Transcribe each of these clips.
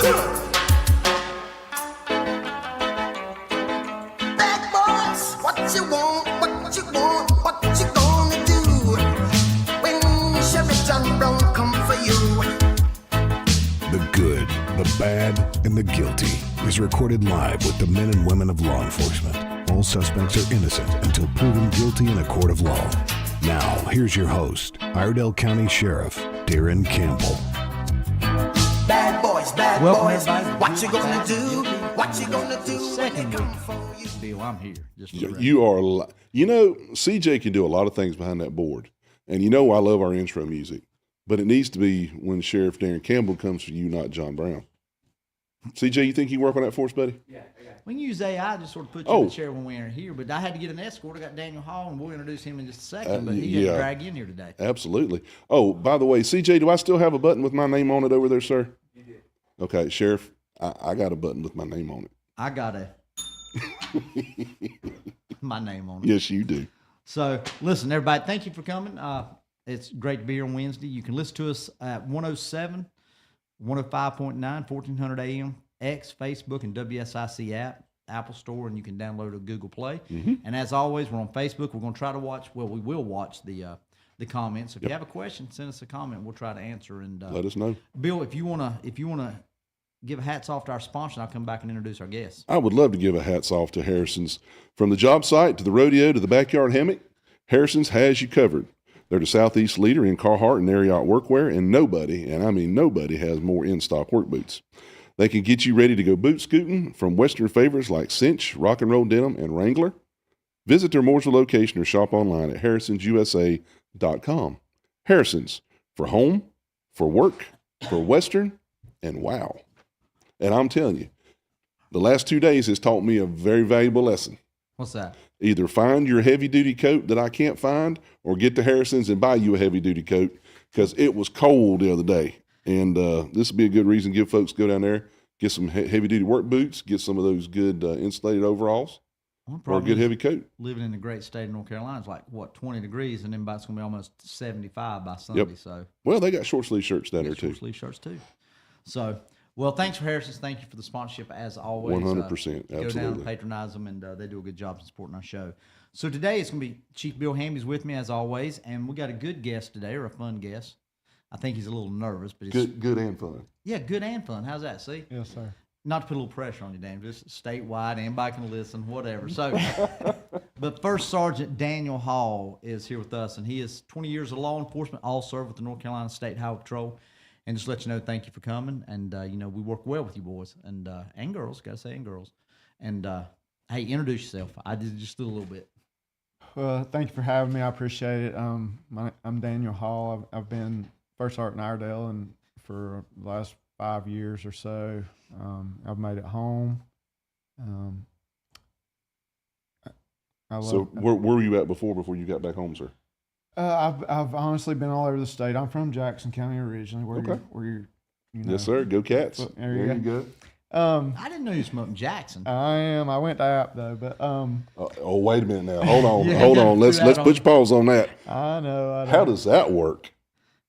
Bad boys, what you want, what you want, what you gonna do when Sheriff John Brown come for you? The good, the bad, and the guilty is recorded live with the men and women of law enforcement. All suspects are innocent until proven guilty in a court of law. Now, here's your host, Iredell County Sheriff Darren Campbell. Bad boys, Welcome, boys, everybody. what you gonna do? What you gonna do when Second they come week. for you? Bill, I'm here. Just for the record. You are, CJ can do a lot of things behind that board. And you know I love our intro music. But it needs to be when Sheriff Darren Campbell comes for you, not John Brown. CJ, you think you work on that for us, buddy? Yeah. We can use AI just sort of put you in the chair when we are here, but I had to get an escort. I got Daniel Hall, and we'll introduce him in just a second, but he had to drag you in here today. Absolutely. Oh, by the way, CJ, do I still have a button with my name on it over there, sir? You did. Okay, Sheriff, I got a button with my name on it. I got my name on it. Yes, you do. So, listen, everybody, thank you for coming. It's great to be here on Wednesday. You can listen to us at 107, 105.9, 1400 AM, X, Facebook, and WSIC app, Apple Store, and you can download a Google Play. Mm-hmm. And as always, we're on Facebook. We're going to try to watch, we will watch the comments. If you have a question, send us a comment. We'll try to answer. And let us know. Bill, if you wanna give a hats off to our sponsor, I'll come back and introduce our guests. I would love to give a hats off to Harrison's. From the job site to the rodeo to the backyard hammock, Harrison's has you covered. They're the Southeast leader in Carhartt and Ariat workwear, and nobody, and I mean nobody, has more in-stock work boots. They can get you ready to go boot scooting from Western favorites like Cinch, Rock and Roll Denim, and Wrangler. Visit their Mooresville location or shop online at harrisonsusa.com. Harrison's, for home, for work, for Western, and wow. And I'm telling you, the last 2 days has taught me a very valuable lesson. What's that? Either find your heavy-duty coat that I can't find or get to Harrison's and buy you a heavy-duty coat because it was cold the other day. And this would be a good reason to give folks go down there, get some heavy-duty work boots, get some of those good insulated overalls, or a good heavy coat. Living in the great state of North Carolina is like, 20 degrees, and then it's going to be almost 75 by Sunday. Yep. So, well, they got short-sleeve shirts down there, too. Short-sleeve shirts, too. So, well, thanks for Harrison's. Thank you for the sponsorship, as always. 100%. Go Absolutely. down and patronize them, and they do a good job in supporting our show. So today it's going to be Chief Bill Hamby's with me, as always, and we got a good guest today, or a fun guest. I think he's a little nervous, but it's good and fun. Yeah, good and fun. How's that? See? Yes, sir. Not to put a little pressure on you, Dan. Just statewide, anybody can listen, whatever. So, but First Sergeant Daniel Hall is here with us, and he is 20 years of law enforcement, all served with the North Carolina State Highway Patrol. And just let you know, thank you for coming. And, we work well with you boys and girls, got to say, and girls. And, hey, introduce yourself. I did just a little bit. Well, thank you for having me. I appreciate it. I'm Daniel Hall. I've been First Sergeant Iredell and for the last 5 years or so. I've made it home. So where were you at before you got back home, sir? I've honestly been all over the state. I'm from Jackson County originally. Where you're Yes, sir. Go Cats. There you go. I didn't know you smoked in Jackson. I am. I went to App though, but oh, wait a minute now. Hold on. Hold on. Let's put your pause on that. I know. How does that work?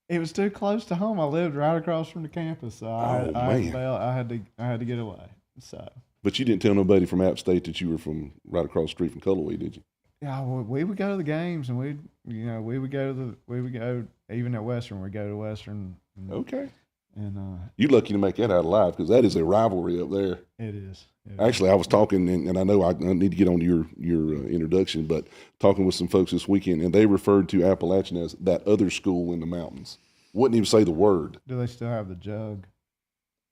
It was too close to home. I lived right across from the campus, so I had to get away. So. But you didn't tell nobody from App State that you were from right across the street from Cullowhee, did you? Yeah, we would go to the games, and we would go even at Western. We'd go to Western. Okay. And you're lucky to make that out alive because that is a rivalry up there. It is. Actually, I was talking, and I know I need to get on to your introduction, but talking with some folks this weekend, and they referred to Appalachian as that other school in the mountains. Wouldn't even say the word. Do they still have the jug?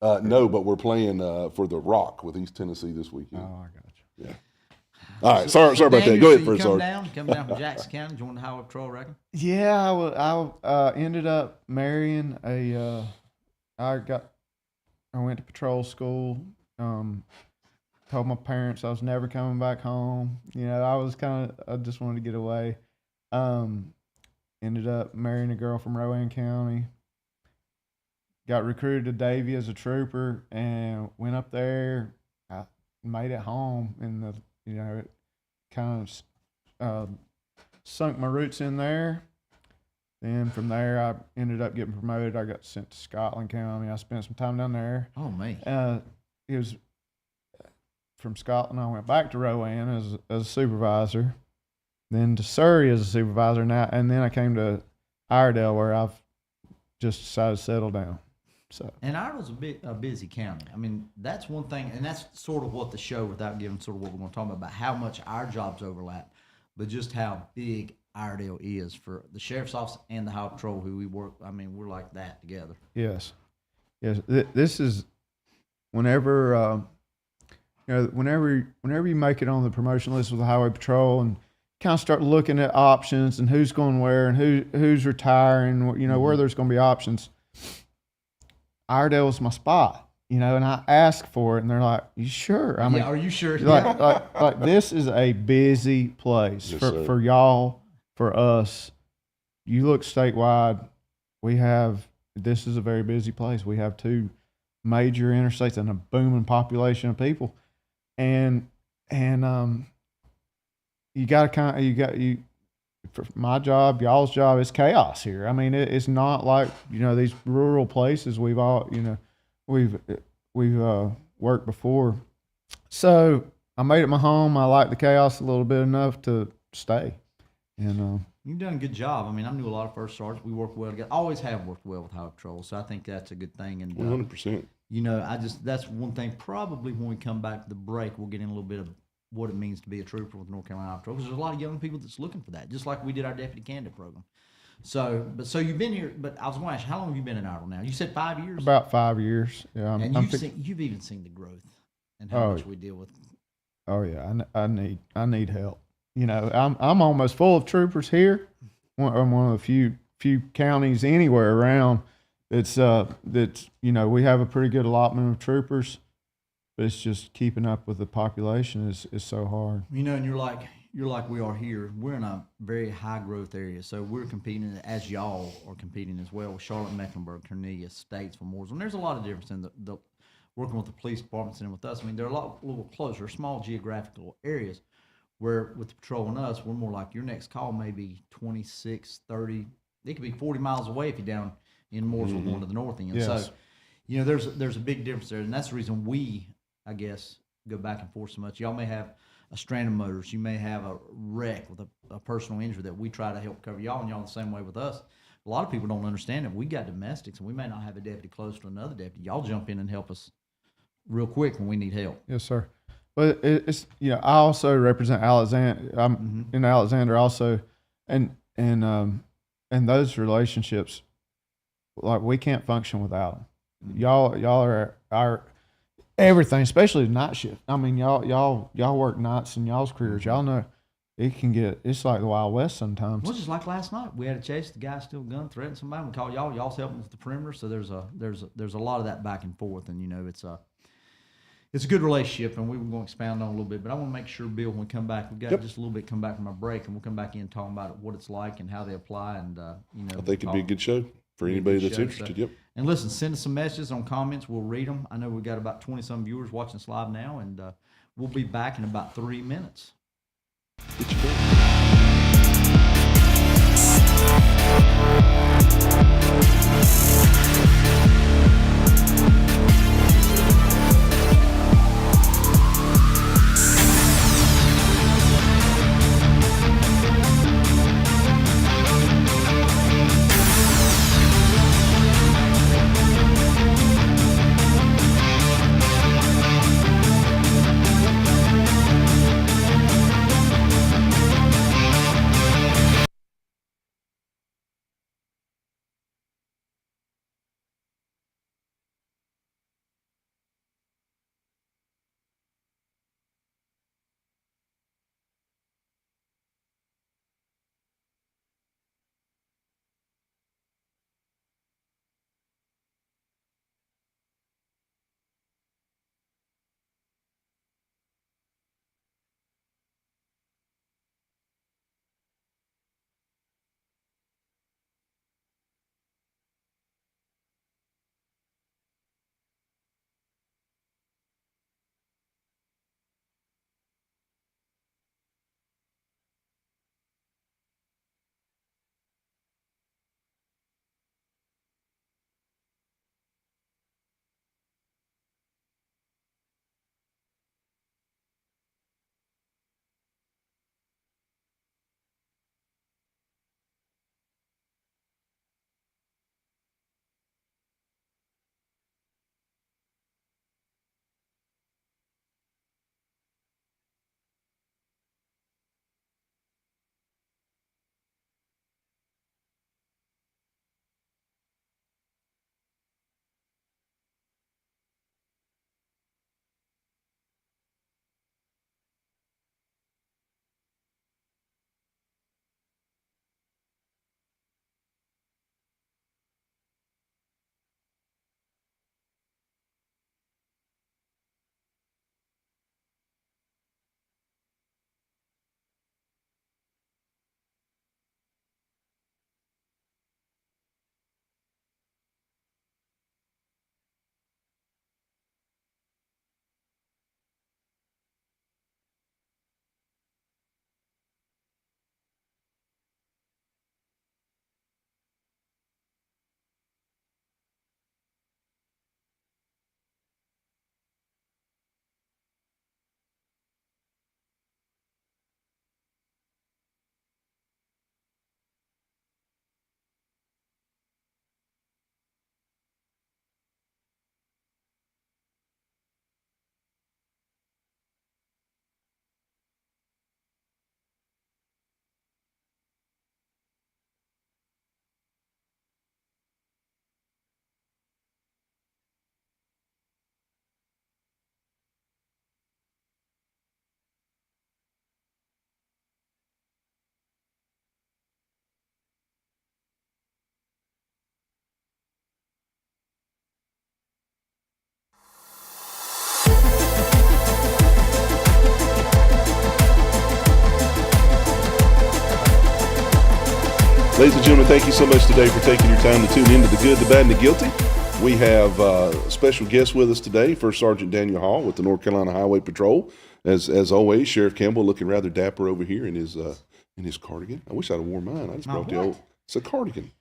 No, but we're playing for the Rock with East Tennessee this weekend. Oh, I got you. Yeah. All right, sorry about that. Go ahead, first, Come Sergeant. down from Jackson County, join the Highway Patrol, reckon? Yeah, I ended up marrying I went to patrol school. Told my parents I was never coming back home. I just wanted to get away. Ended up marrying a girl from Rowan County. Got recruited to Davie as a trooper and went up there. I made it home, and it kind of sunk my roots in there. Then from there, I ended up getting promoted. I got sent to Scotland County. I spent some time down there. Oh, man. It was from Scotland. I went back to Rowan as a supervisor, then to Surrey as a supervisor now, and then I came to Iredell where I've just decided to settle down. So. And Iredell's a busy county. I mean, that's one thing, and that's sort of what the show, without giving sort of what we're going to talk about how much our jobs overlap, but just how big Iredell is for the sheriff's office and the Highway Patrol, who we work. I mean, we're like that together. Yes. This is whenever whenever you make it on the promotion list with the Highway Patrol and kind of start looking at options and who's going where and who's retiring, where there's going to be options. Iredell was my spot, and I asked for it, and they're like, "You sure?" I mean, are you sure? Like this is a busy place for y'all, for us. You look statewide, this is a very busy place. We have 2 major interstates and a booming population of people, and you got to for my job, y'all's job, it's chaos here. I mean, it's not like, these rural places we've all, we've worked before. So I made it my home. I like the chaos a little bit enough to stay. And you've done a good job. I mean, I knew a lot of first sergeants. We work well together. Always have worked well with Highway Patrol. So I think that's a good thing. And 100%. That's one thing. Probably when we come back to the break, we'll get in a little bit of what it means to be a trooper with North Carolina Highway Patrol, because there's a lot of young people that's looking for that, just like we did our deputy candidate program. So you've been here, but I was going to ask, how long have you been in Iredell now? You said 5 years? About 5 years. Yeah. You've even seen the growth and how much we deal with. Oh yeah. I need help. I'm almost full of troopers here. I'm one of the few counties anywhere around that's we have a pretty good allotment of troopers. But it's just keeping up with the population is so hard. And you're like we are here. We're in a very high growth area, so we're competing, as y'all are competing as well, with Charlotte, Mecklenburg, Cornelius, Statesville, Mooresville. There's a lot of difference in the working with the police departments and with us. I mean, they're a little closer, small geographical areas, where with the patrol and us, we're more like your next call may be 26, 30. It could be 40 miles away if you're down in Mooresville going to the north end. Yes. So, there's a big difference there, and that's the reason we, I guess, go back and forth so much. Y'all may have a strand of motors. You may have a wreck with a personal injury that we try to help cover y'all, and y'all the same way with us. A lot of people don't understand that we got domestics, and we may not have a deputy close to another deputy. Y'all jump in and help us real quick when we need help. Yes, sir. But it's I also represent Alexander. I'm in Alexander also, and those relationships, like, we can't function without them. Y'all are our everything, especially the night shift. I mean, y'all work nights in y'all's careers. Y'all know it's like the Wild West sometimes. Well, just like last night, we had a chase. The guy still gun threatened somebody. We called y'all. Y'all's helping with the perimeter. So there's a lot of that back and forth, and it's a good relationship, and we were going to expound on it a little bit. But I want to make sure, Bill, when we come back, we've got just a little bit come back from our break, and we'll come back in talking about what it's like and how they apply. And I think it'd be a good show for anybody that's interested. Yep. And listen, send us some messages on comments. We'll read them. I know we've got about 20-some viewers watching us live now, and we'll be back in about 3 minutes. Get your Ladies and gentlemen, thank you so much today for taking your time to tune in to The Good, the Bad, and the Guilty. We have a special guest with us today, First Sergeant Daniel Hall with the North Carolina Highway Patrol. As always, Sheriff Campbell looking rather dapper over here in his cardigan. I wish I'd have worn mine. I just brought the old. It's a cardigan.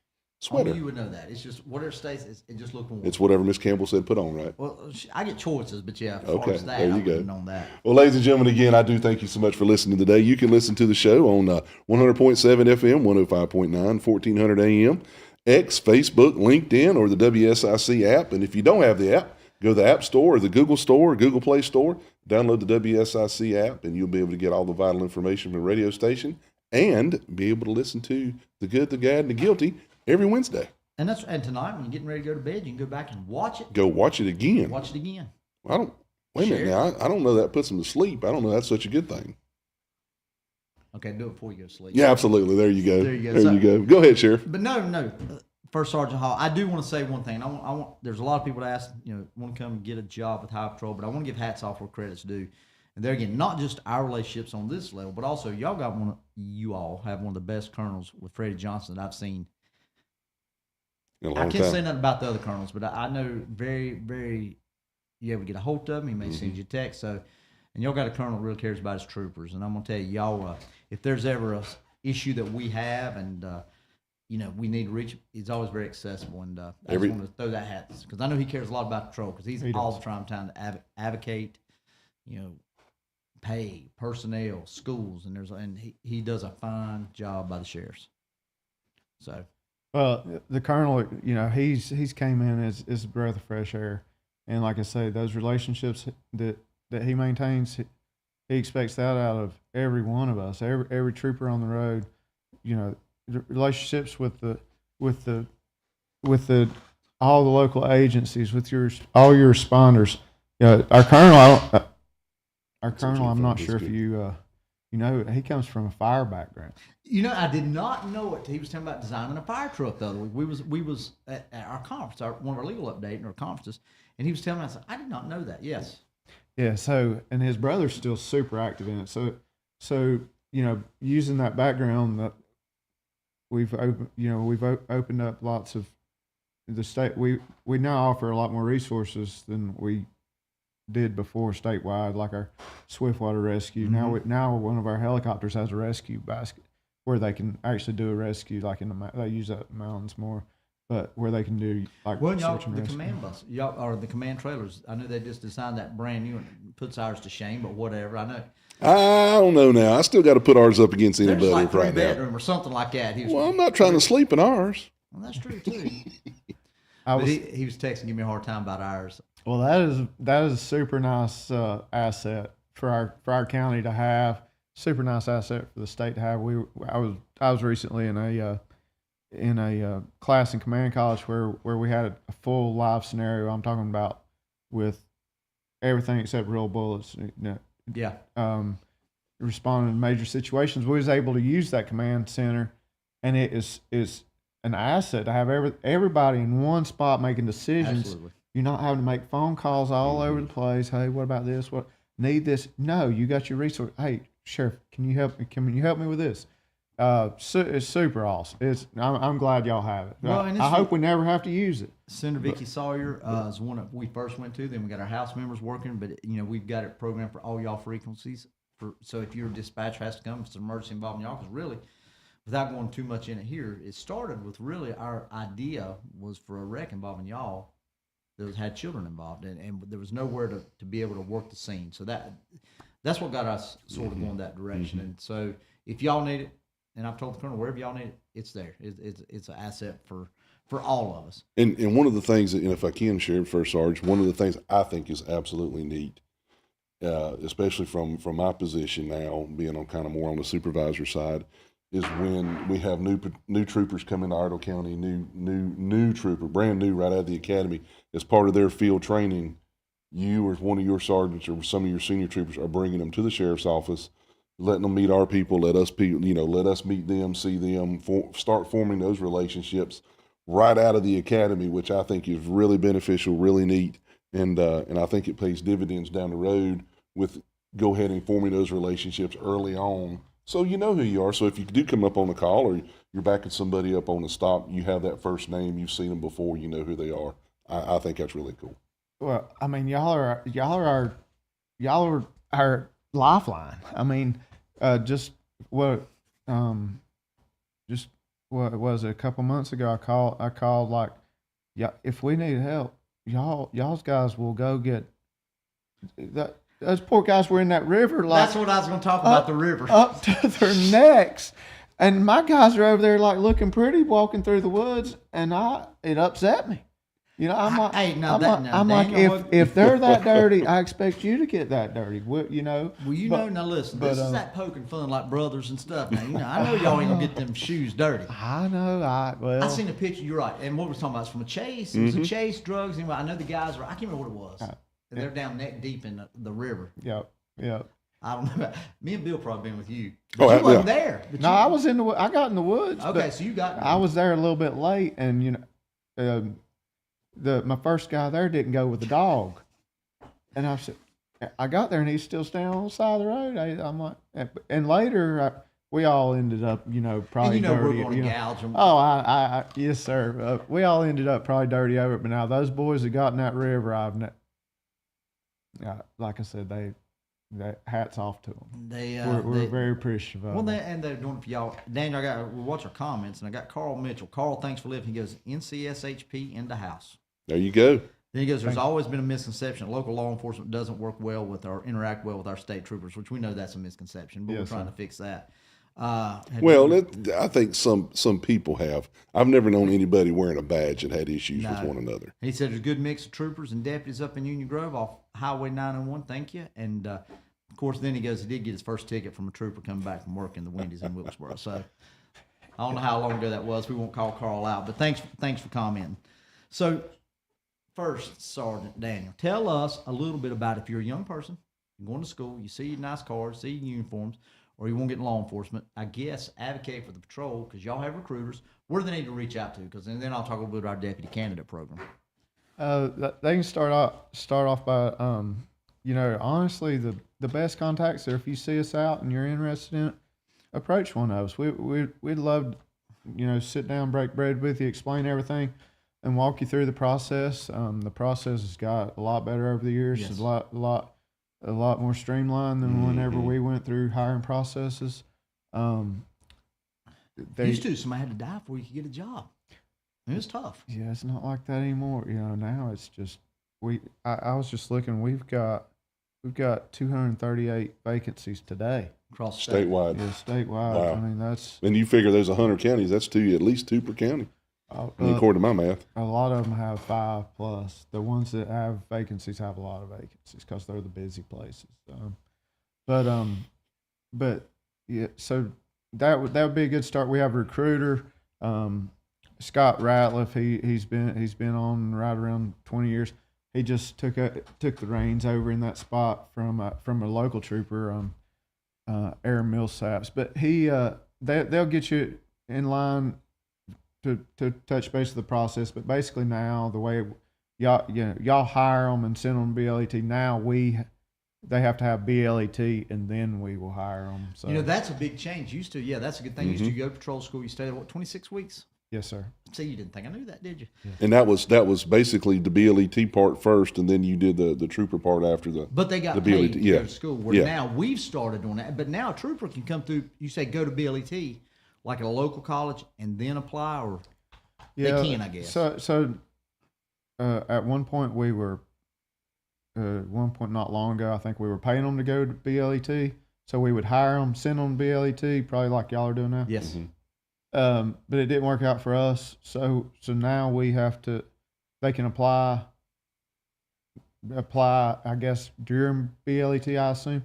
Sweater. Only you would know that. It's just whatever stays. It just looks warm. It's whatever Miss Campbell said put on, right? Well, I get choices, but yeah, as far Okay, as that, there you I go. wouldn't on that. Well, ladies and gentlemen, again, I do thank you so much for listening today. You can listen to the show on 100.7 FM, 105.9, 1400 AM, X, Facebook, LinkedIn, or the WSIC app. And if you don't have the app, go to the App Store or the Google Store or Google Play Store, download the WSIC app, and you'll be able to get all the vital information from the radio station and be able to listen to The Good, the Bad, and the Guilty every Wednesday. And tonight when you're getting ready to go to bed, you can go back and watch it. Go watch it again. Watch it again. Wait a minute now. I don't know that puts them to sleep. I don't know that's such a good thing. Okay, do it before you go to sleep. Yeah, absolutely. There you go. There you go. There So- you go. Go ahead, Sheriff. But no. First Sergeant Hall, I do want to say one thing. I want. There's a lot of people that ask, want to come and get a job with Highway Patrol, but I want to give hats off where credit's due. And there again, not just our relationships on this level, but also you all have one of the best colonels with Freddie Johnson that I've seen. In a I long can't time. say nothing about the other colonels, but I know very, very. You ever get a hold of him? He may Mm-hmm. send you a text. So, and y'all got a colonel that really cares about his troopers. And I'm gonna tell you, y'all, if there's ever a issue that we have, and we need to reach, he's always very accessible. And I just want to throw that hat because I know he cares a lot about patrol because he's all the time trying to advocate, pay, personnel, schools, and he does a fine job by the sheriffs. So. Well, the colonel, he's came in as a breath of fresh air, and like I say, those relationships that he maintains, he expects that out of every one of us, every trooper on the road. The relationships with all the local agencies, with all your responders. Our colonel, I'm not sure if you he comes from a fire background. I did not know it. He was talking about designing a fire truck the other week. We was at our conference, one of our legal update in our conferences, and he was telling me, I said, I did not know that. Yes. Yeah. So, and his brother's still super active in it. So using that background, that we've opened up lots of the state. We now offer a lot more resources than we did before statewide, like our Swiftwater rescue. Mm-hmm. Now one of our helicopters has a rescue basket where they can actually do a rescue, like they use that in mountains more, but where they can do like search and the rescue. command bus, or the command trailers. I know they just designed that brand new and puts ours to shame, but whatever. I know. I don't know now. I still got to put ours up against There's anybody like right now. 3-bedroom or something like that. Well, I'm not trying to sleep in ours. Well, that's true too. I But was, he was texting, giving me a hard time about ours. well, that is a super nice asset for our county to have. Super nice asset for the state to have. I was recently in a class in command college where we had a full live scenario. I'm talking about with everything except real bullets. Yeah. Responding to major situations. We was able to use that command center, and it is an asset to have everybody in one spot making decisions. Absolutely. You're not having to make phone calls all over the place. Hey, what about this? What need this? No, you got your resource. Hey, Sheriff, can you help me? Can you help me with this? It's super awesome. I'm glad y'all have it. Well, and I hope we never have to use it. Senator Vicky Sawyer is one that we first went to. Then we got our House members working, but we've got it programmed for all y'all frequencies. So if your dispatcher has to come, if it's an emergency involving y'all, because really, without going too much in it here, it started with really our idea was for a wreck involving y'all that had children involved, and there was nowhere to be able to work the scene. So that's what got us sort of going that direction. And so if y'all need it, and I've told the colonel, wherever y'all need it, it's there. It's an asset for all of us. And one of the things that, if I can share, First Sarge, one of the things I think is absolutely neat, especially from my position now, being on kind of more on the supervisor side, is when we have new troopers come into Iredell County, new trooper, brand new right out of the academy, as part of their field training. You or one of your sergeants or some of your senior troopers are bringing them to the sheriff's office, letting them meet our people, let us meet them, see them, start forming those relationships right out of the academy, which I think is really beneficial, really neat, and I think it pays dividends down the road with go ahead and forming those relationships early on So you know who you are. So if you do come up on a call or you're backing somebody up on a stop, you have that first name, you've seen them before, you know who they are. I think that's really cool. Well, I mean, y'all are our lifeline. I mean, just what was it, a couple months ago? I called like, yeah, if we need help, y'all's guys will go get that. Those poor guys were in that river. Like, That's what I was going to talk about, the river. up to their necks, and my guys are over there like looking pretty, walking through the woods, and it upset me. You know, I'm like, Hey, now I'm that- like, now, I'm like, Daniel, if they're that dirty, I expect you to get that dirty. You know. Well, now listen, this is that poking fun like brothers and stuff. Now, I know y'all ain't going to get them shoes dirty. I know. I seen a picture, you're right, and what we're talking about is from a chase. It was a chase, drugs, and I know the guys were, I can't remember what it was. And they're down neck deep in the river. Yep. I don't know. Me and Bill probably been with you. Oh, But you wasn't yeah. there. But No, you, I was in the. I got in the woods. Okay, but so you got. I was there a little bit late, and my first guy there didn't go with the dog, and I said, I got there and he's still standing on the side of the road. I'm like, and later we all ended up, probably and dirty. we're going to gouge them. Oh, I yes, sir. We all ended up probably dirty over it, but now those boys that got in that river, like I said, they hats off to them. We're very appreciative of them. And they're doing it for y'all. Daniel, we'll watch our comments, and I got Carl Mitchell. Carl, thanks for living. He goes, NCSHP in the house. There you go. Then he goes, there's always been a misconception that local law enforcement doesn't work well with or interact well with our state troopers, which we know that's a misconception, but we're trying to fix that. I think some people have. I've never known anybody wearing a badge that had issues with one another. He said there's a good mix of troopers and deputies up in Union Grove off Highway 901. Thank you. And of course, then he goes, he did get his first ticket from a trooper coming back from work in the Wendy's in Wilkesboro. So I don't know how long ago that was. We won't call Carl out, but thanks for commenting. So first, Sergeant Daniel, tell us a little bit about if you're a young person, you're going to school, you see nice cars, see uniforms, or you won't get in law enforcement, I guess advocate for the patrol because y'all have recruiters. Where do they need to reach out to? Because then I'll talk a little bit about our deputy candidate program. They can start off by, honestly, the best contacts are if you see us out and you're interested in it, approach one of us. We'd love to, sit down, break bread with you, explain everything, and walk you through the process. The process has got a lot better over the years. Yes. It's a lot more streamlined than whenever we went through hiring processes. Used to, somebody had to die before you could get a job. It was tough. Yeah, it's not like that anymore. Now it's just I was just looking. We've got 238 vacancies today. Across the state. Statewide. Yeah, statewide. Wow. I mean, that's And you figure there's 100 counties, that's at least two per county, according to my math. a lot of them have 5+. The ones that have vacancies have a lot of vacancies because they're the busy places. But yeah, so that would be a good start. We have a recruiter, Scott Ratliff. He's been on right around 20 years. He just took the reins over in that spot from a local trooper, Aaron Millsaps. But they'll get you in line to touch base with the process. But basically now the way y'all hire them and send them to BLET. Now they have to have BLET and then we will hire them. So that's a big change. Used to, that's a good thing. Used to go to patrol school. You stayed there, 26 weeks? yes, sir. See, you didn't think I knew that, did you? And that was basically the BLET part first, and then you did the trooper part after the. But they got the paid BLET, to go to school. Where yeah. now we've started doing that. But now a trooper can come through. You say go to BLET, like at a local college, and then apply, or they can, I guess. So at one point we were, not long ago, I think we were paying them to go to BLET. So we would hire them, send them to BLET, probably like y'all are doing now. Yes. Mm-hmm. But it didn't work out for us. So now we have to. They can apply. I guess during BLET, I assume,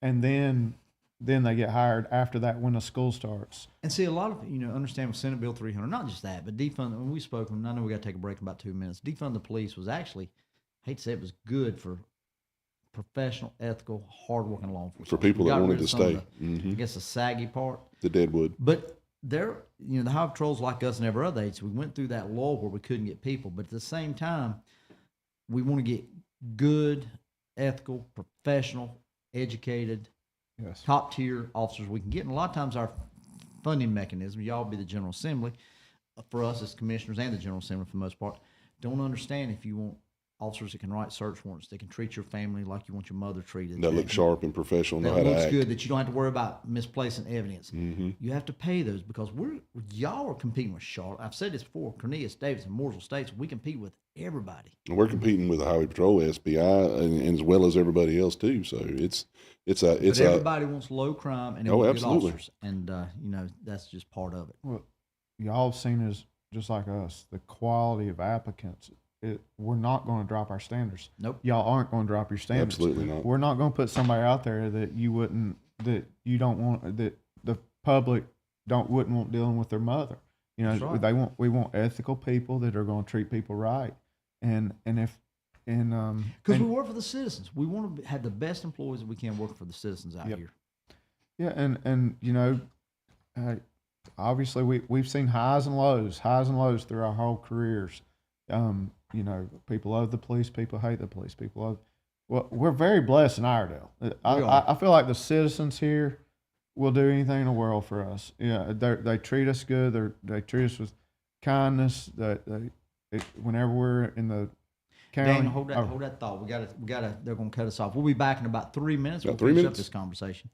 and then they get hired after that when the school starts. And see, a lot of understand with Senate Bill 300, not just that, but defund. When we spoke, and I know we got to take a break in about 2 minutes. Defund the police was actually, I hate to say it was good for professional, ethical, hardworking law enforcement. For people that Got wanted rid to of some of stay. the, I guess the saggy part. The Deadwood. But there, the highway patrols like us and every other agency, we went through that lull where we couldn't get people. But at the same time, we want to get good, ethical, professional, educated Yes. top tier officers we can get. And a lot of times our funding mechanism, y'all be the General Assembly, for us as commissioners and the General Assembly for the most part, don't understand if you want officers that can write search warrants, that can treat your family like you want your mother treated. That look sharp and professional, know That how to looks act. good, that you don't have to worry about misplacing evidence. You have to pay those because y'all are competing with Charlotte. I've said this before, Cornelius, Davidson, Mooresville States, we compete with everybody. And we're competing with the Highway Patrol, SPI, and as well as everybody else too. So it's But everybody wants low crime and they want good absolutely. officers. And, that's just part of it. Well, y'all have seen as just like us, the quality of applicants. We're not going to drop our standards. Nope. Y'all aren't going to drop your standards. Absolutely not. We're not going to put somebody out there that you don't want, that the public wouldn't want dealing with their mother. That's right. We want ethical people that are going to treat people right. Because we work for the citizens. We want to have the best employees that we can work for the citizens out here. Yeah, and obviously we've seen highs and lows through our whole careers. People love the police, people hate the police, we're very blessed in Iredell. I feel like the citizens here will do anything in the world for us. Yeah, they treat us good. They treat us with kindness. Whenever we're in the county. Daniel, hold that thought. We gotta. They're gonna cut us off. We'll be back in about 3 minutes. About We'll 3 finish up minutes? this conversation.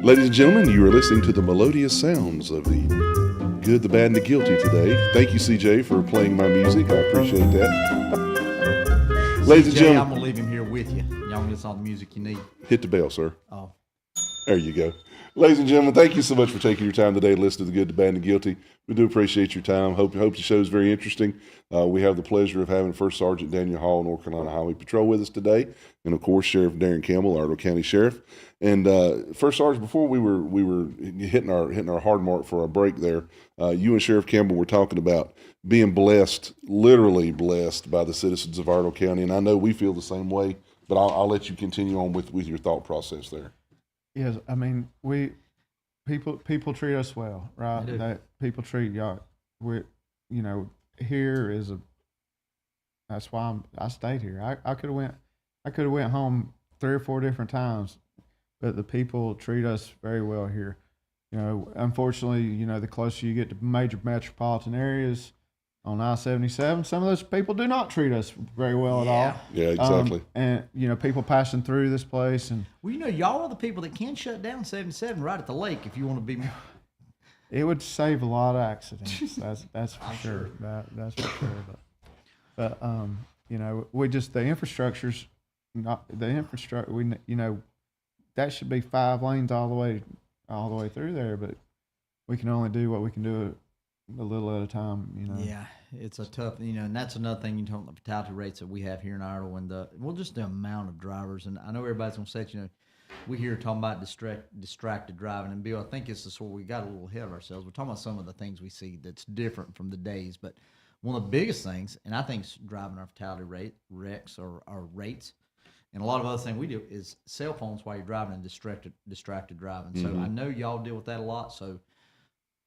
Ladies and gentlemen, you are listening to the melodious sounds of the good, the bad, and the guilty today. Thank you, CJ, for playing my music. I appreciate that. Ladies and CJ, gentlemen, I'm gonna leave him here with you. Y'all can get all the music you need. hit the bell, sir. Oh. There you go. Ladies and gentlemen, thank you so much for taking your time today to listen to the good, the bad, and the guilty. We do appreciate your time. Hope the show is very interesting. We have the pleasure of having First Sergeant Daniel Hall, North Carolina Highway Patrol, with us today, and of course Sheriff Darren Campbell, Ardell County Sheriff. And First Sergeant, before we were hitting our hard mark for our break there, you and Sheriff Campbell were talking about being blessed, literally blessed by the citizens of Ardell County, and I know we feel the same way. But I'll let you continue on with your thought process there. Yes, I mean people treat us well, right? That people treat y'all. Here is that's why I stayed here. I could have went home 3 or 4 different times, but the people treat us very well here. Unfortunately, the closer you get to major metropolitan areas on I-77, some of those people do not treat us very well at all. Yeah, exactly. And people passing through this place, and Well, y'all are the people that can shut down 77 right at the lake if you want to be. it would save a lot of accidents. That's for sure. That's for sure. But we just the infrastructure's not the infrastructure. That should be 5 lanes all the way through there, but we can only do what we can do a little at a time. Yeah, it's a tough, and that's another thing you talk about the fatality rates that we have here in Ardell, and just the amount of drivers. And I know everybody's gonna say, we hear talking about distracted driving, and Bill, I think it's the sort we got a little ahead of ourselves. We're talking about some of the things we see that's different from the days, but one of the biggest things, and I think it's driving our fatality wrecks or our rates, and a lot of other things we do is cell phones while you're driving and distracted driving. Mm-hmm. So I know y'all deal with that a lot. So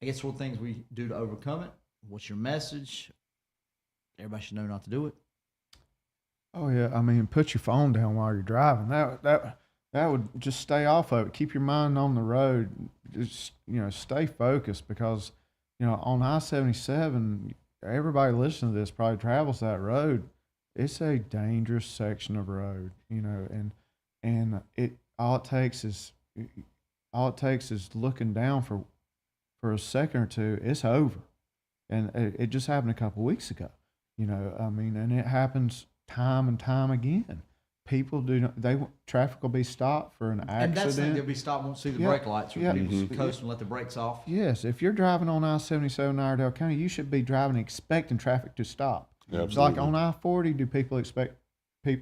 I guess what things we do to overcome it. What's your message? Everybody should know not to do it. Oh yeah, I mean, put your phone down while you're driving. That would just stay off of it. Keep your mind on the road. Just stay focused, because on I-77, everybody listening to this probably travels that road. It's a dangerous section of road, and all it takes is looking down for a second or two. It's over, and it just happened a couple weeks ago. And it happens time and time again. People traffic will be stopped for an accident. And that's the thing, they'll be stopped, won't see the brake lights, or people coast and let the brakes off. Yes, if you're driving on I-77 in Iredell County, you should be driving expecting traffic to stop. Absolutely. It's like on I-40, do people expect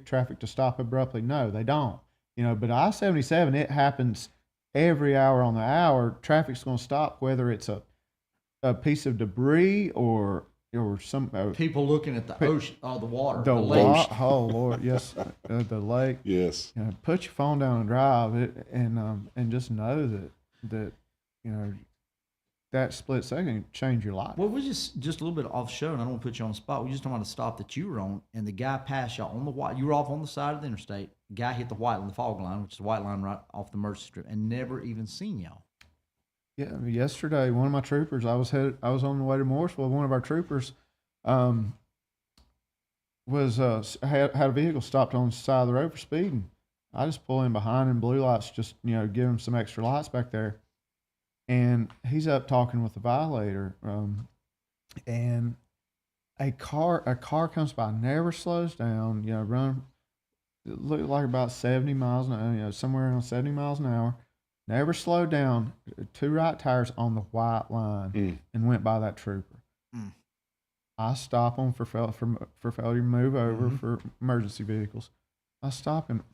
traffic to stop abruptly? No, they don't. But I-77, it happens every hour on the hour. Traffic's going to stop, whether it's a piece of debris or some people looking at the ocean, the water, the lake. Oh Lord, yes, the lake. Yes. Put your phone down and drive it, and just know that that split second can change your life. Well, we're just a little bit off show, and I don't want to put you on the spot. We just talking about a stop that you were on, and the guy passed y'all on the white. You were off on the side of the interstate. The guy hit the white line, the fog line, which is the white line right off the emergency strip, and never even seen y'all. Yeah, yesterday, one of my troopers, I was on the way to Morrisville. One of our troopers had a vehicle stopped on the side of the road for speeding. I just pull in behind him, blue lights, just give him some extra lights back there. And he's up talking with the violator, and a car comes by, never slows down, run, looked like about 70 miles an hour, somewhere around 70 miles an hour, never slowed down, 2 right tires on the white line, and went by that trooper. I stop him for failure to move over for emergency vehicles. I stop him,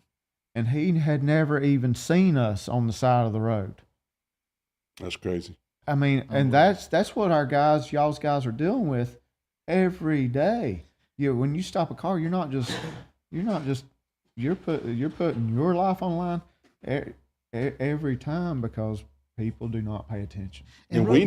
and he had never even seen us on the side of the road. That's crazy. I mean, and that's what y'all's guys are dealing with every day. When you stop a car, you're putting your life on the line every time, because people do not pay attention. And we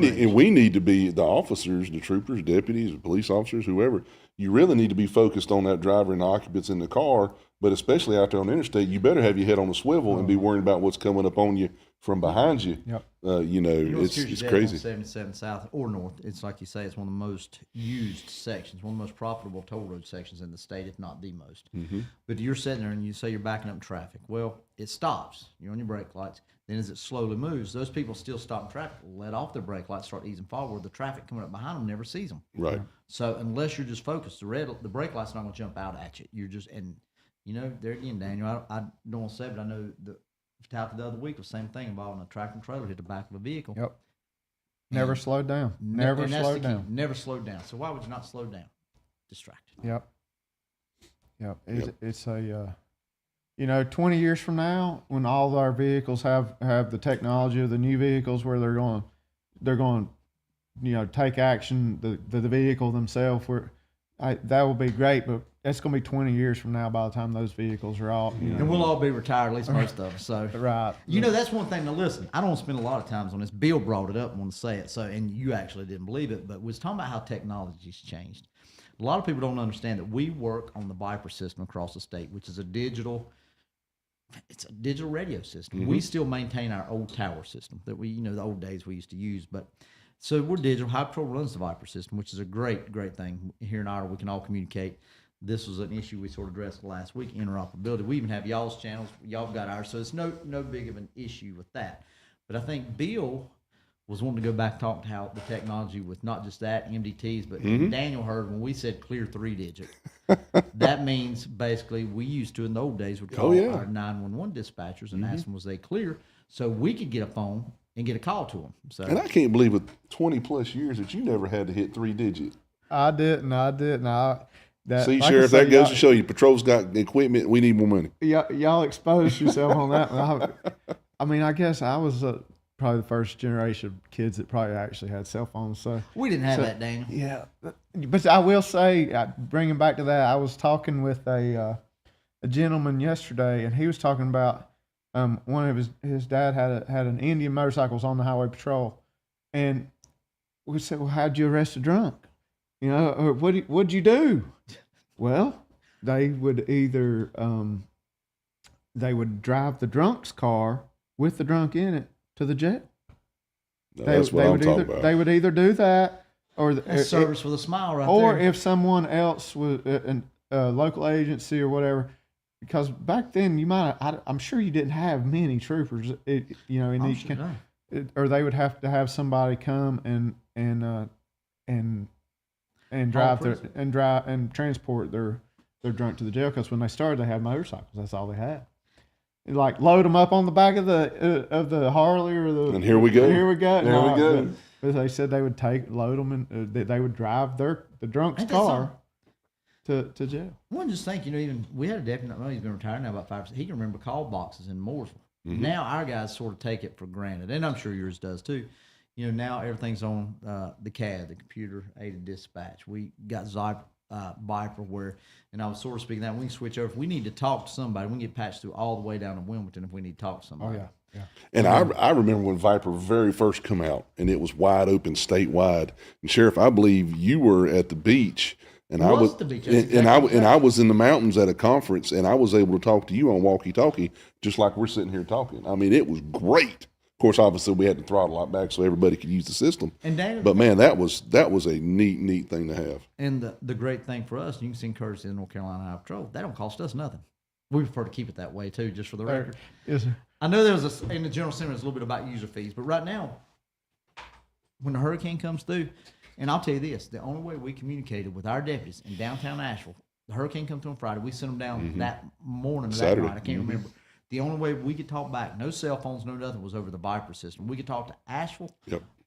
need to be, the officers, the troopers, deputies, the police officers, whoever, you really need to be focused on that driver and the occupants in the car. But especially out there on the interstate, you better have your head on a swivel and be worrying about what's coming up on you from behind you. Yep. It's crazy. On 77 South or North, it's like you say, it's one of the most used sections, one of the most profitable toll road sections in the state, if not the most. Mm-hmm. But you're sitting there and you say you're backing up in traffic. Well, it stops. You're on your brake lights. Then as it slowly moves, those people still stop in traffic, let off their brake lights, start easing forward. The traffic coming up behind them never sees them. Right. So unless you're just focused, the brake light's not going to jump out at you. You're just, and there again, Daniel, I don't want to say, but I know the fatality the other week was the same thing involving a tractor and trailer hit the back of a vehicle. Yep. Never slowed down. Never slowed down. Never slowed down. So why would you not slow down? Distracted. Yep. It's a 20 years from now, when all of our vehicles have the technology of the new vehicles, where they're going, take action, the vehicle themselves. That will be great, but that's going to be 20 years from now by the time those vehicles are all. And we'll all be retired, at least most of us. So right. That's one thing. Now listen, I don't want to spend a lot of times on this. Bill brought it up and want to say it. So, and you actually didn't believe it, but we was talking about how technology's changed. A lot of people don't understand that we work on the Viper system across the state, which is a digital radio system. Mm-hmm. We still maintain our old tower system that we, the old days we used to use, but so we're digital. Highway Patrol runs the Viper system, which is a great thing. Here in Iowa, we can all communicate. This was an issue we sort of addressed last week, interoperability. We even have y'all's channels. Y'all got ours, so it's no big of an issue with that. But I think Bill was wanting to go back and talk to how the technology with not just that, MDTs, but Daniel heard when we said clear 3-digit. That means basically we used to in the old days would call our 911 dispatchers and ask them was they clear, so we could get a phone and get a call to them. So, and I can't believe with 20 plus years that you never had to hit 3-digit. I didn't. See, Sheriff, that goes to show you, patrol's got equipment. We need more money. Y'all exposed yourself on that one. I guess I was probably the first generation of kids that probably actually had cell phones. So we didn't have that, Daniel. Yeah, but I will say, bringing back to that, I was talking with a gentleman yesterday, and he was talking about one of his dad had an Indian motorcycles on the highway patrol, and we said, "Well, how'd you arrest a drunk? Or what'd you do?" Well, they would either they would drive the drunk's car with the drunk in it to the jail. That's what I'm talking about. They would either do that, or That's service with a smile, right or there. if someone else was a local agency or whatever. Because back then, I'm sure you didn't have many troopers, in each county, or they would have to have somebody come and transport their drunk to the jail. Because when they started, they had motorcycles. That's all they had. Like load them up on the back of the Harley or the. And here we go. Here we go. There we go. But they said they would load them, and they would drive the drunk's car to jail. One just think, even we had a deputy. I know he's been retired now about 5 years. He can remember call boxes in Mooresville. Mm-hmm. Now our guys sort of take it for granted, and I'm sure yours does too. Now everything's on the CAD, the computer aided dispatch. We got Viper where, and I was sort of speaking that we can switch over. If we need to talk to somebody, we can get patched through all the way down to Wilmington if we need to talk to somebody. Oh yeah. And I remember when Viper very first come out, and it was wide open statewide. And Sheriff, I believe you were at the beach. And I was in the mountains at a conference, and I was able to talk to you on walkie-talkie, just like we're sitting here talking. I mean, it was great. Of course, obviously, we had to throttle a lot back so everybody could use the system. But man, that was a neat thing to have. And the great thing for us, you can see courtesy of the North Carolina Highway Patrol, that don't cost us nothing. We prefer to keep it that way too, just for the record. Yes, sir. I know there's in the general sentiment, there's a little bit about user fees, but right now, when the hurricane comes through. And I'll tell you this, the only way we communicated with our deputies in downtown Asheville, the hurricane comes through on Friday, we sent them down that morning or that night, I can't remember. The only way we could talk back, no cell phones, no nothing, was over the Viper system. We could talk to Asheville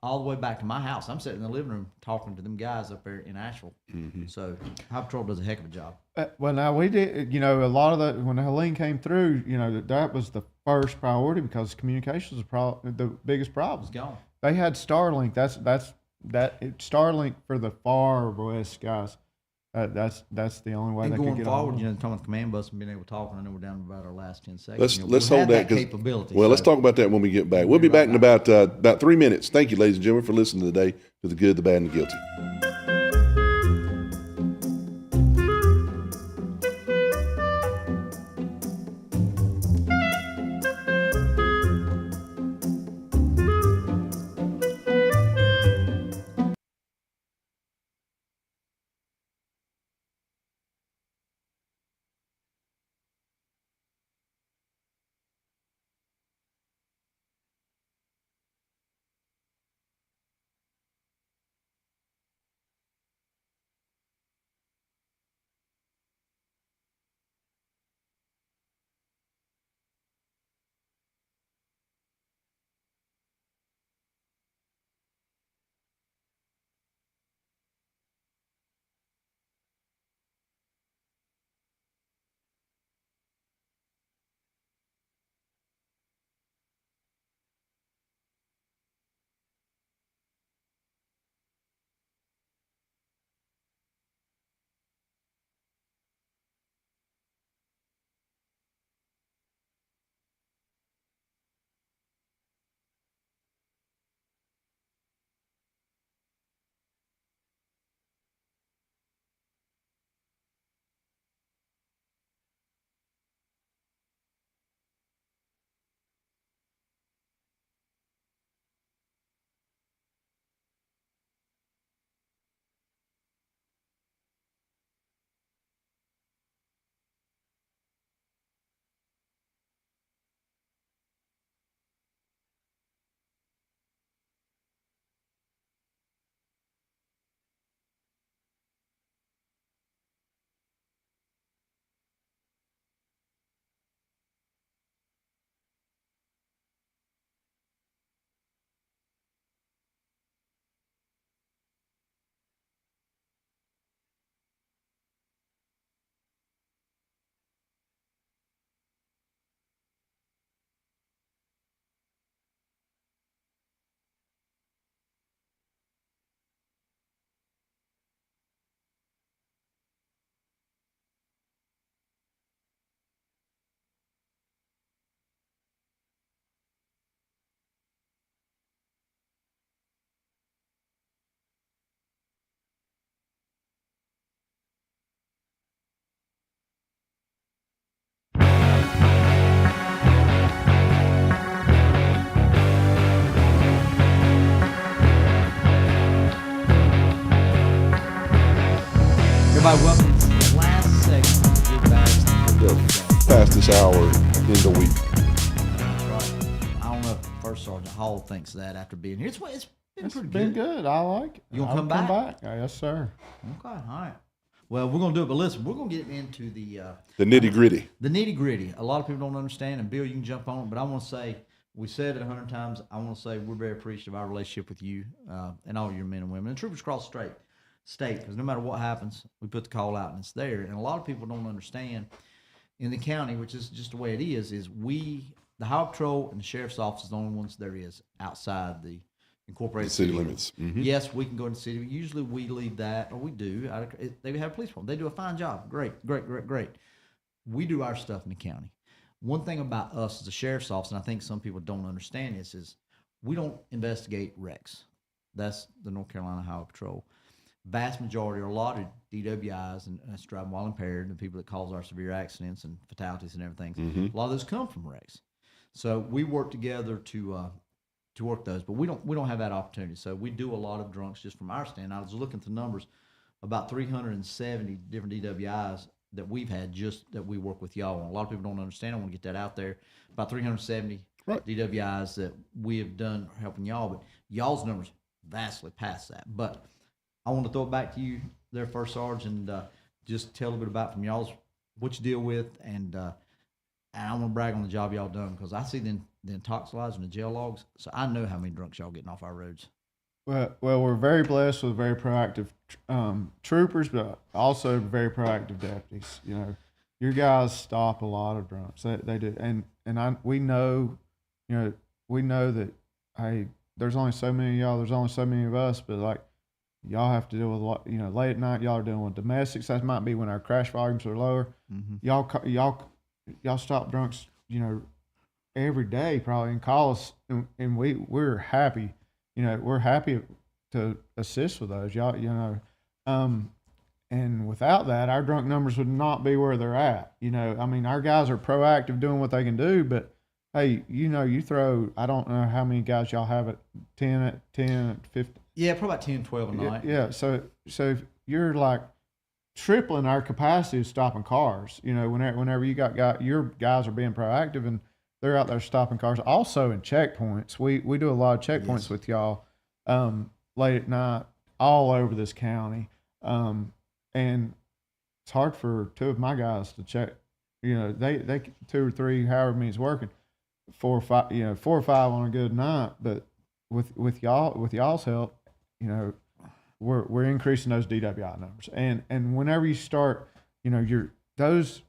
all the way back to my house. I'm sitting in the living room talking to them guys up there in Asheville. Mm-hmm. So Highway Patrol does a heck of a job. Well, now we did, a lot of that, when Helene came through, that was the first priority because communications was the biggest problem. It's gone. They had Starlink. That's Starlink for the far west guys. That's the only way and they going could get forward, on. talking about the command bus and being able to talk, and I know we're down to about our last 10 seconds. Let's hold that capability. Well, let's talk about that when we get back. We'll be back in about 3 minutes. Thank you, ladies and gentlemen, for listening today to the good, the bad, and the guilty. hour in the week. Right. I don't know if First Sergeant Hall thinks that after being here. It's been It's pretty been good. good. I like it. You gonna I'll come back? Yes, sir. Okay, all right. Well, we're gonna do it, but listen, we're gonna get into the The nitty-gritty. nitty gritty. A lot of people don't understand, and Bill, you can jump on it, but I want to say we said it 100 times. I want to say we're very appreciative of our relationship with you and all your men and women and troopers across the state. Because no matter what happens, we put the call out and it's there. And a lot of people don't understand in the county, which is just the way it is we, the Highway Patrol and the Sheriff's Office, is the only ones there is outside the incorporated City limits. Mm-hmm. Yes, we can go in the city. Usually we leave that, or we do. They have a police department. They do a fine job. Great. We do our stuff in the county. One thing about us as a sheriff's office, and I think some people don't understand this, is we don't investigate wrecks. That's the North Carolina Highway Patrol. Vast majority, or a lot of DWIs, and that's driving while impaired, and the people that cause our severe accidents and fatalities and everything, a lot of those come from wrecks. So we work together to work those, but we don't have that opportunity. So we do a lot of drunks just from our stand. I was looking at the numbers, about 370 different DWIs that we've had just that we work with y'all on. A lot of people don't understand. I want to get that out there. About 370 DWIs that we have done helping y'all, but y'all's numbers vastly past that. But I want to throw it back to you there, First Sergeant, and just tell a bit about from y'all's what you deal with, and I want to brag on the job y'all done, because I see the intoxicalized and the jail logs, so I know how many drunks y'all getting off our roads. Well, we're very blessed with very proactive troopers, but also very proactive deputies. You know, your guys stop a lot of drunks. They do, we know that, hey, there's only so many of y'all. There's only so many of us, but like, y'all have to deal with a lot. You know, late at night, y'all are dealing with domestics. That might be when our crash volumes are lower. Mm-hmm. Y'all stop drunks, you know, every day probably, and call us, and we're happy. You know, we're happy to assist with those, y'all. You know, and without that, our drunk numbers would not be where they're at. You know, I mean, our guys are proactive doing what they can do, but hey, you know, you throw, I don't know how many guys y'all have at 10, 15. Yeah, probably about 10, 12 a night. Yeah. So you're like tripling our capacity of stopping cars. You know, whenever you got your guys are being proactive and they're out there stopping cars. Also in checkpoints, we do a lot of checkpoints with y'all late at night all over this county, and it's hard for two of my guys to check. You know, they 2 or 3, however many is working, 4 or 5. You know, 4 or 5 on a good night. But with y'all's help, you know, we're increasing those DWI numbers, and whenever you start, you know, those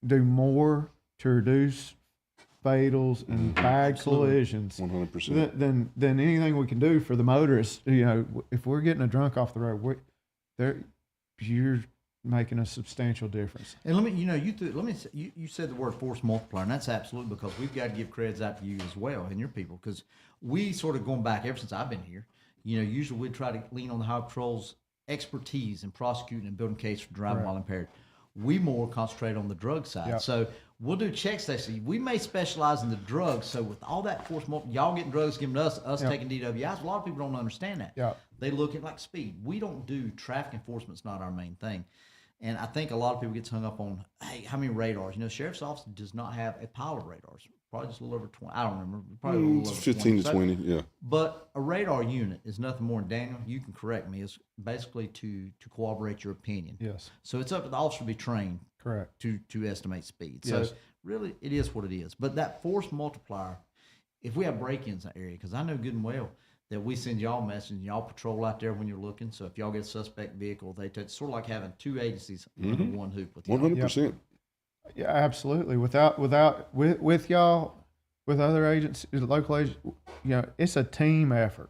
do more to reduce fatals and bad collisions 100% than anything we can do for the motorists. You know, if we're getting a drunk off the road, you're making a substantial difference. And you said the word force multiplier, and that's absolutely, because we've got to give credits out to you as well and your people, because we sort of going back ever since I've been here. You know, usually we try to lean on the Highway Patrol's expertise in prosecuting and building case for driving while impaired. We more concentrate on the drug side. Yep. So we'll do check stations. We may specialize in the drugs. So with all that force, y'all getting drugs, giving us taking DWIs. A lot of people don't understand that. Yep. They look at like speed. We don't do traffic enforcement. It's not our main thing. And I think a lot of people get hung up on, hey, how many radars? You know, Sheriff's Office does not have a pile of radars. Probably just a little over 20. I don't remember. Probably a little over 15 to 20, yeah. But a radar unit is nothing more than, Daniel, you can correct me, is basically to corroborate your opinion. Yes. So it's up to the officer to be trained. Correct. To estimate speed. Yes. So really, it is what it is. But that force multiplier, if we have break-ins in that area, because I know good and well that we send y'all messages and y'all patrol out there when you're looking. So if y'all get a suspect vehicle, it's sort of like having 2 agencies under one hoop with y'all. 100%. Yeah, absolutely. With y'all, with other agencies, local agents, you know, it's a team effort.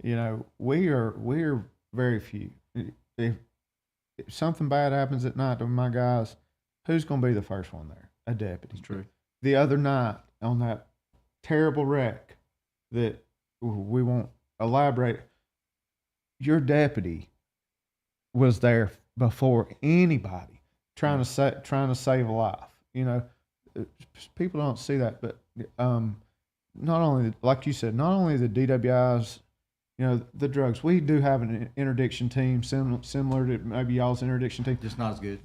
You know, we're very few. If something bad happens at night to my guys, who's going to be the first one there? A deputy. That's true. The other night on that terrible wreck that we won't elaborate, your deputy was there before anybody trying to save a life. You know, people don't see that, but not only, like you said, not only the DWIs, you know, the drugs. We do have an interdiction team similar to maybe y'all's interdiction team. Just not as good.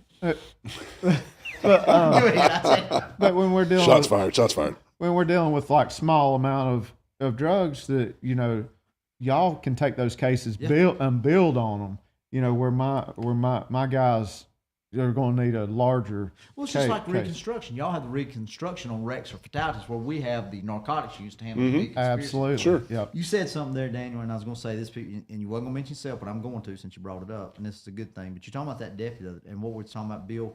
But when we're dealing Shots with, fired. Shots fired. when we're dealing with like small amount of drugs that, you know, y'all can take those cases, build on them, you know, where my guys are going to need a larger. Well, it's just like reconstruction. Y'all have the reconstruction on wrecks or fatalities where we have the narcotics used to handle the big conspiracy. Absolutely. Sure. Yep. You said something there, Daniel, and I was going to say this, and you wasn't going to mention yourself, but I'm going to since you brought it up, and this is a good thing. But you're talking about that deputy, and what we're talking about, Bill,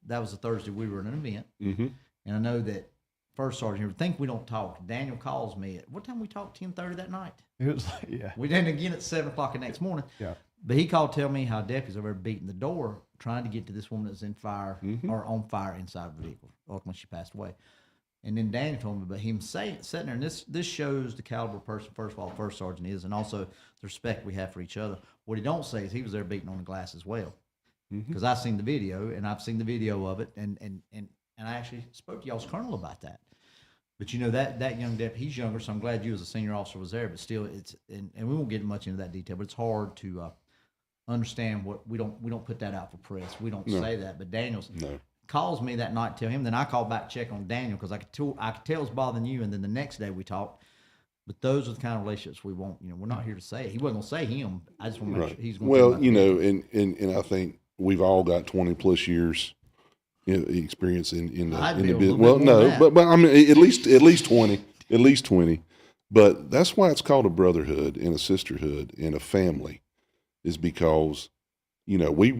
that was a Thursday we were at an event, and I know that First Sergeant here, think we don't talk. Daniel calls me at, what time we talked, 10:30 that night? It was like, yeah. We did it again at 7 o'clock the next morning. Yeah. But he called to tell me how deputies over there beating the door, trying to get to this woman that's in fire or on fire inside the vehicle. Ultimately, she passed away. And then Daniel told me about him sitting there, and this shows the caliber of person, first of all, First Sergeant is, and also the respect we have for each other. What he don't say is he was there beating on the glass as well. Because I've seen the video, and I've seen the video of it, and I actually spoke to y'all's colonel about that. But you know that young deputy, he's younger, so I'm glad you as a senior officer was there. But still, it's and we won't get much into that detail. But it's hard to understand what we don't put that out for press. We don't say that. But Daniel's calls me that night, tell him. Then I call back, check on Daniel because I could tell it's bothering you. And then the next day we talked. But those are the kind of relationships we want. You know, we're not here to say it. He wasn't going to say him. I just want to make sure he's going to. Well, you know, and I think we've all got 20 plus years. Experience in the business. Well, no, but I mean at least 20. But that's why it's called a brotherhood and a sisterhood and a family, is because, you know, we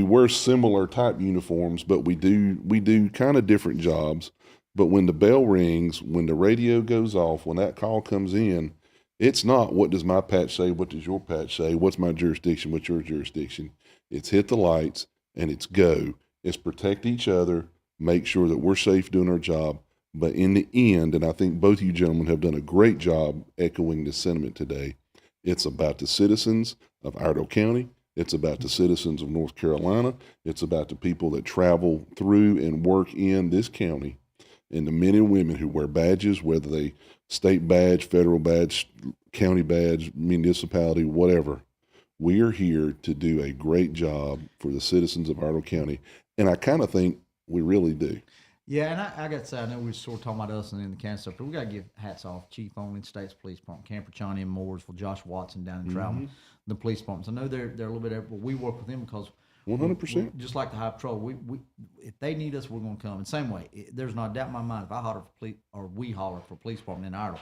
wear similar type uniforms, but we do kind of different jobs. But when the bell rings, when the radio goes off, when that call comes in, it's not what does my patch say, what does your patch say, what's my jurisdiction, what's your jurisdiction. It's hit the lights and it's go. Is protect each other, make sure that we're safe doing our job. But in the end, and I think both of you gentlemen have done a great job echoing the sentiment today, it's about the citizens of Iredell County. It's about the citizens of North Carolina. It's about the people that travel through and work in this county, and the men and women who wear badges, whether they state badge, federal badge, county badge, municipality, whatever. We are here to do a great job for the citizens of Iredell County. And I kind of think we really do. Yeah, and I got to say, I know we were sort of talking about us and in the county stuff, but we got to give hats off. Chief Only, States Police Department, Camper Chani in Mooresville, Josh Watson down in Troutman, the police departments. I know they're a little bit everywhere. We work with them because 100%. Just like the High Patrol, we if they need us, we're going to come. And same way, there's not a doubt in my mind, if I holler for police, or we holler for police department in Iredell,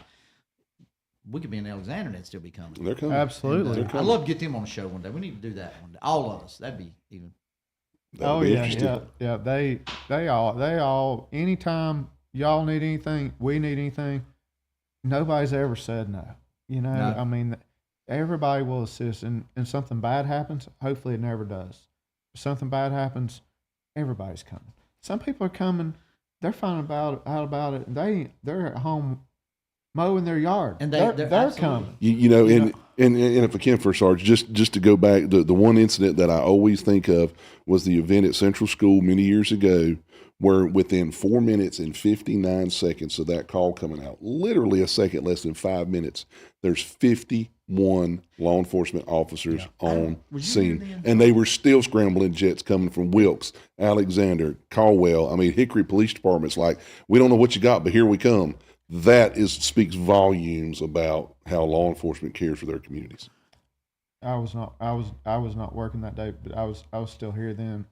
we could be in Alexander and they'd still be coming. They're coming. Absolutely. And, I'd love to get them on the show one day. We need to do that one day. All of us. That'd be even. Oh yeah. They all. Anytime y'all need anything, we need anything. Nobody's ever said no. You know, No. I mean, everybody will assist. And something bad happens. Hopefully, it never does. If something bad happens, everybody's coming. Some people are coming. They're finding out about it. They're at home mowing their yard, And they're absolutely. coming. You know, and if I can, First Sergeant, just to go back, the one incident that I always think of was the event at Central School many years ago, where within 4 minutes and 59 seconds of that call coming out, literally a second less than 5 minutes, there's 51 law enforcement officers on scene, and they were still scrambling jets coming from Wilkes, Alexander, Caldwell. I mean, Hickory Police Department's like, we don't know what you got, but here we come. That speaks volumes about how law enforcement cares for their communities. I was not working that day, but I was still here then.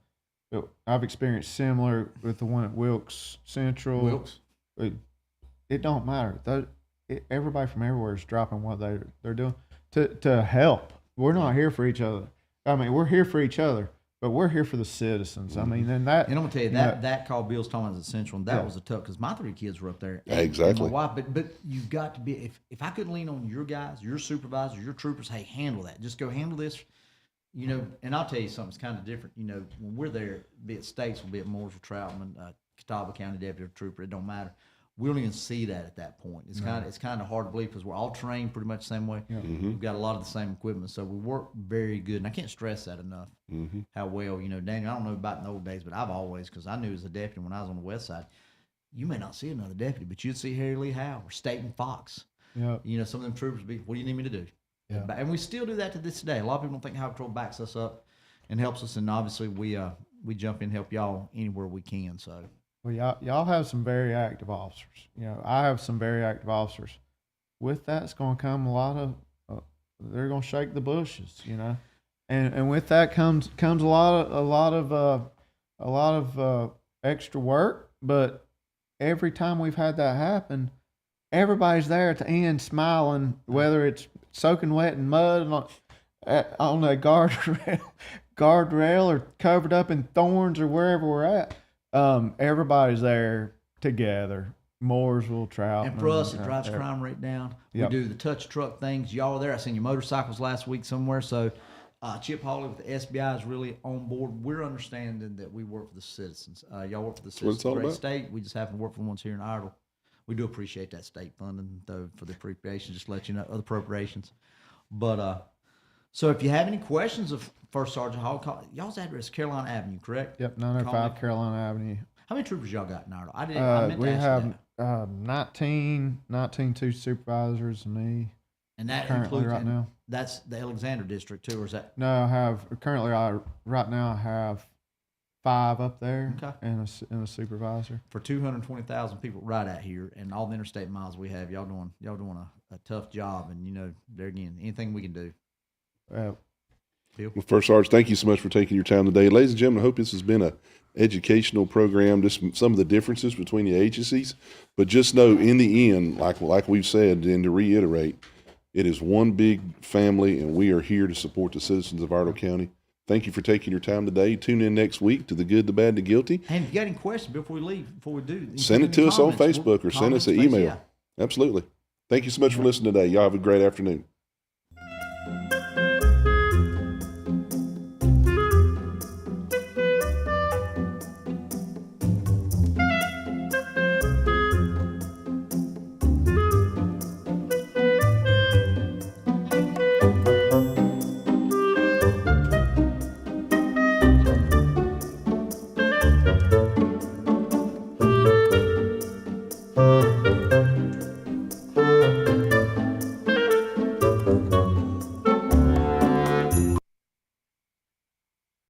But I've experienced similar with the one at Wilkes Central. Wilkes. It don't matter. Everybody from everywhere is dropping what they're doing to help. We're not here for each other. I mean, we're here for each other, but we're here for the citizens. I mean, and that. And I'm gonna tell you that call Bill's talking about is essential, and that was a tough because my 3 kids were up there. Exactly. And my wife, but you've got to be. If I could lean on your guys, your supervisors, your troopers, hey, handle that. Just go handle this. You know, and I'll tell you something. It's kind of different. You know, when we're there, be it States, be it Mooresville, Troutman, Catawba County Deputy or Trooper, it don't matter. We don't even see that at that point. It's kind of hard to believe because we're all trained pretty much the same way. Yeah. We've got a lot of the same equipment, so we work very good. And I can't stress that enough. How well, you know, Daniel. I don't know about in the old days, but I've always, because I knew as a deputy when I was on the west side, you may not see another deputy, but you'd see Harry Lee Howe or Staten Fox. Yeah. You know, some of them troopers would be, what do you need me to do? Yeah. And we still do that to this day. A lot of people don't think Highway Patrol backs us up and helps us. And obviously we we jump in and help y'all anywhere we can. So Well, y'all have some very active officers. You know, I have some very active officers. With that's going to come a lot of. They're going to shake the bushes, you know, and with that comes a lot of extra work. But every time we've had that happen, everybody's there at the end smiling, whether it's soaking wet in mud on a guardrail or covered up in thorns or wherever we're at. Everybody's there together. Mooresville, Trout. and for us, it drives crime rate down. Yep. We do the touch truck things. Y'all are there. I seen your motorcycles last week somewhere. So Chip Hawley with the SBI is really on board. We're understanding that we work for the citizens. Y'all work for the citizens. it's all Great about. state. We just happen to work for the ones here in Idle. We do appreciate that state funding, though, for the appropriations. Just to let you know, other appropriations. But so if you have any questions of First Sergeant Hall, call, y'all's address is Carolina Avenue, correct? Yep, Call 905 me. Carolina Avenue. How many troopers y'all got in Idle? I meant We to ask have you that. 19 two supervisors and me And that currently includes right now. That's the Alexander district too, or is that? No, I have right now I have 5 up there Okay. and a supervisor. For 220,000 people right out here and all the interstate miles we have, y'all doing a tough job. And you know, there again, anything we can do. Bill? Well, First Sarge, thank you so much for taking your time today. Ladies and gentlemen, I hope this has been a educational program, just some of the differences between the agencies. But just know, in the end, like we've said, and to reiterate, it is one big family, and we are here to support the citizens of Idle County. Thank you for taking your time today. Tune in next week to The Good, the Bad, the Guilty. And if you got any questions before we do, Send it to us on Facebook or send us an Comments, email. yeah. Absolutely. Thank you so much for listening today. Y'all have a great afternoon.